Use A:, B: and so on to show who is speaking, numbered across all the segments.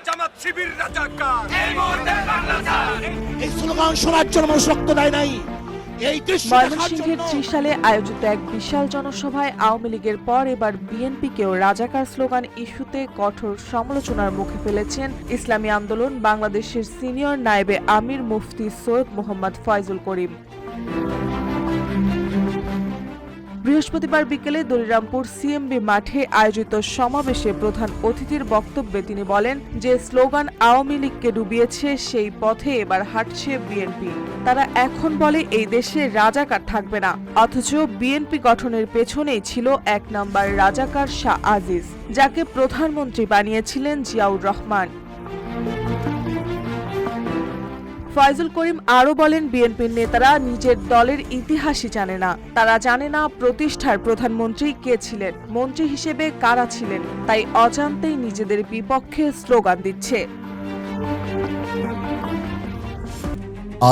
A: জামাত শিবির রাজাকার এই মুহূর্তে বাংলাদেশ
B: এই স্লোগান শোনার জন্য মানুষ রক্ত দেয় নাই। এই দৃশ্য
C: ময়মনসিংহের ত্রিশালে আয়োজিত এক বিশাল জনসভায় আওয়ামী লীগের পর এবার বিএনপিকেও রাজাকার স্লোগান ইস্যুতে কঠোর সমালোচনার মুখে ফেলেছেন ইসলামী আন্দোলন বাংলাদেশের সিনিয়র নায়েবে আমির মুফতি সৈয়দ মোহাম্মদ ফয়জুল করিম। বৃহস্পতিবার বিকেলে দলিরামপুর সিএমবি মাঠে আয়োজিত সমাবেশে প্রধান অতিথির বক্তব্যে তিনি বলেন যে স্লোগান আওয়ামী লীগকে ডুবিয়েছে সেই পথে এবার হাঁটছে বিএনপি। তারা এখন বলে এই দেশে রাজাকার থাকবে না, অথচ বিএনপি গঠনের পেছনেই ছিল এক নম্বর রাজাকার শাহ আজিজ, যাকে প্রধানমন্ত্রী বানিয়েছিলেন জিয়াউর রহমান। ফয়জুল করিম আরও বলেন বিএনপির নেতারা নিজের দলের ইতিহাসই জানে না, তারা জানে না প্রতিষ্ঠার প্রধানমন্ত্রী কে ছিলেন, মন্ত্রী হিসেবে কারা ছিলেন, তাই অজান্তেই নিজেদের বিপক্ষে স্লোগান দিচ্ছে।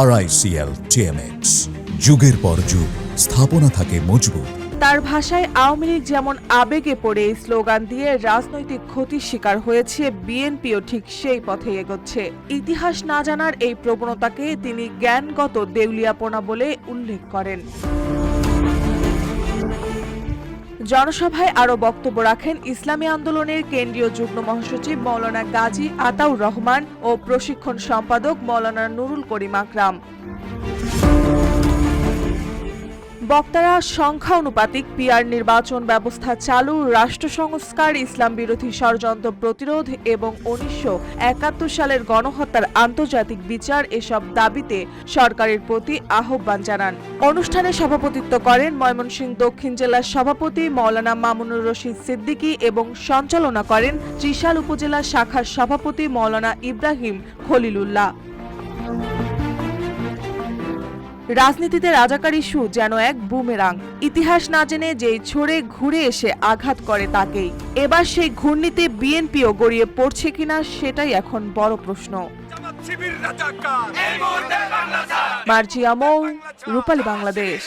D: RICL TMX যুগের পর যুগ স্থাপনা থাকে মজবুত।
C: তার ভাষায় আওয়ামী লীগ যেমন আবেগে পড়ে এই স্লোগান দিয়ে রাজনৈতিক ক্ষতির শিকার হয়েছে, বিএনপিও ঠিক সেই পথে এগোচ্ছে। ইতিহাস না জানার এই প্রবণতাকে তিনি জ্ঞানগত দেউলিয়াপনা বলে উল্লেখ করেন। জনসভায় আরও বক্তব্য রাখেন ইসলামী আন্দোলনের কেন্দ্রীয় যুগ্ম মহাসচিব মৌলানা গাজী আতাউর রহমান ও প্রশিক্ষণ সম্পাদক মৌলানা নুরুল করিম আকরাম। বক্তারা সংখ্যা অনুপাতিক পিআর নির্বাচন ব্যবস্থা চালু, রাষ্ট্র সংস্কার, ইসলাম বিরোধী ষড়যন্ত্র প্রতিরোধ এবং 1971 সালের গণহত্যার আন্তর্জাতিক বিচার এসব দাবিতে সরকারের প্রতি আহ্বান জানান। অনুষ্ঠানে সভাপতিত্ব করেন ময়মনসিংহ দক্ষিণ জেলার সভাপতি মৌলানা মামুনুর রশিদ সিদ্দিকী এবং সঞ্চালনা করেন ত্রিশাল উপজেলা শাখার সভাপতি মৌলানা ইব্রাহিম খলিলুল্লাহ। রাজনীতিতে রাজাকার ইস্যু যেন এক বুমেরাং, ইতিহাস না জেনে যেই ছড়ে ঘুরে এসে আঘাত করে তাকেই। এবার সেই ঘূর্ণিতে বিএনপিও গড়িয়ে পড়ছে কিনা সেটাই এখন বড় প্রশ্ন।
A: জামাত শিবির রাজাকার এই মুহূর্তে বাংলাদেশ
C: মার্জিয়া মৌ, রূপালী বাংলাদেশ।